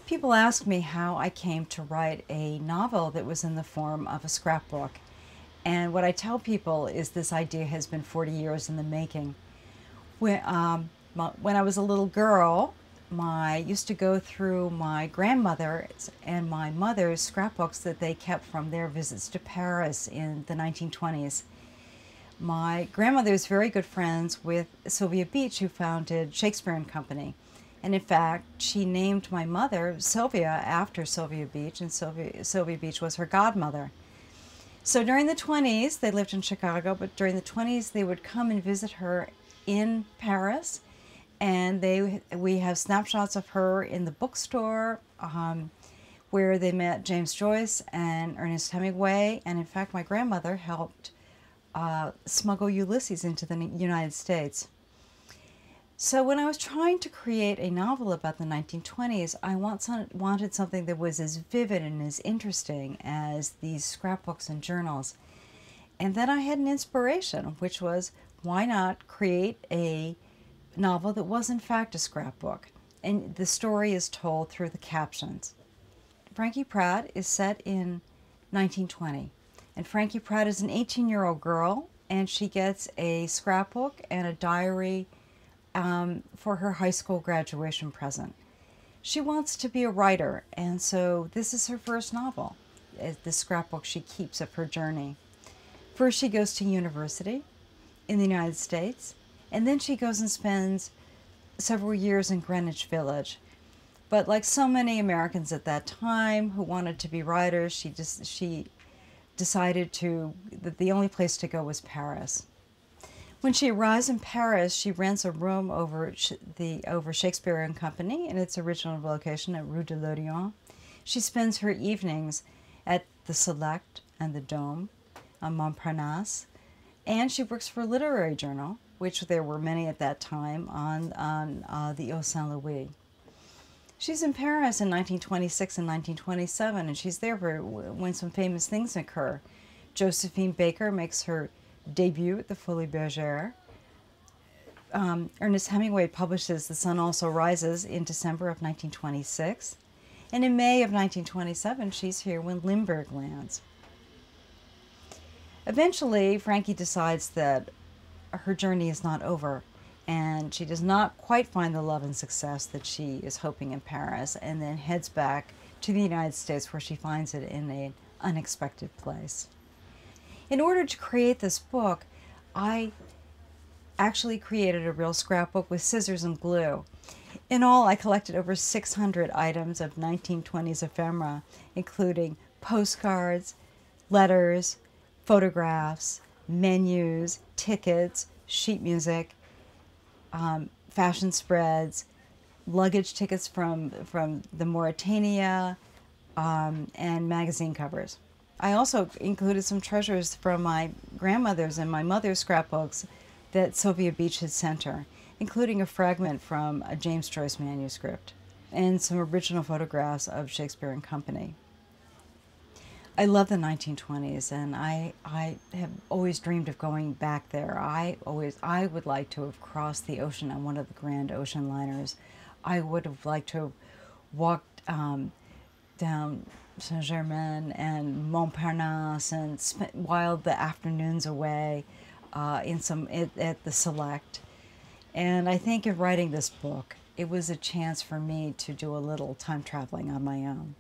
People ask me how I came to write a novel that was in the form of a scrapbook. And what I tell people is this idea has been 40 years in the making. When I was a little girl, I used to go through my grandmother's and my mother's scrapbooks that they kept from their visits to Paris in the 1920s. My grandmother was very good friends with Sylvia Beach, who founded Shakespeare and Company. And in fact, she named my mother Sylvia after Sylvia Beach, and Sylvia Beach was her godmother. So during the 20s, they lived in Chicago, but during the 20s, they would come and visit her in Paris. And we have snapshots of her in the bookstore where they met James Joyce and Ernest Hemingway. And in fact, my grandmother helped smuggle Ulysses into the United States. So when I was trying to create a novel about the 1920s, I wanted something that was as vivid and as interesting as these scrapbooks and journals. And then I had an inspiration, which was, why not create a novel that was in fact a scrapbook? And the story is told through the captions. Frankie Pratt is set in 1920. And Frankie Pratt is an 18-year-old girl, and she gets a scrapbook and a diary for her high school graduation present. She wants to be a writer, and so this is her first novel, the scrapbook she keeps of her journey. First she goes to university in the United States, and then she goes and spends several years in Greenwich Village. But like so many Americans at that time who wanted to be writers, she decided that the only place to go was Paris. When she arrives in Paris, she rents a room over Shakespeare and Company in its original location at Rue de l'Odéon. She spends her evenings at the Select and the Dôme on Montparnasse, and she works for a literary journal, which there were many at that time, on the Eau Saint Louis. She's in Paris in 1926 and 1927, and she's there when some famous things occur. Josephine Baker makes her debut at the Folies Bergère. Ernest Hemingway publishes The Sun Also Rises in December of 1926. And in May of 1927, she's here when Lindbergh lands. Eventually, Frankie decides that her journey is not over, and she does not quite find the love and success that she is hoping in Paris, and then heads back to the United States, where she finds it in an unexpected place. In order to create this book, I actually created a real scrapbook with scissors and glue. In all, I collected over 600 items of 1920s ephemera, including postcards, letters, photographs, menus, tickets, sheet music, fashion spreads, luggage tickets from the Mauritania, and magazine covers. I also included some treasures from my grandmother's and my mother's scrapbooks that Sylvia Beach had sent her, including a fragment from a James Joyce manuscript and some original photographs of Shakespeare and Company. I love the 1920s, and I have always dreamed of going back there. I would like to have crossed the ocean on one of the grand ocean liners. I would have liked to have walked down Saint-Germain and Montparnasse and whiled the afternoons away at the Select. And I think in writing this book, it was a chance for me to do a little time traveling on my own.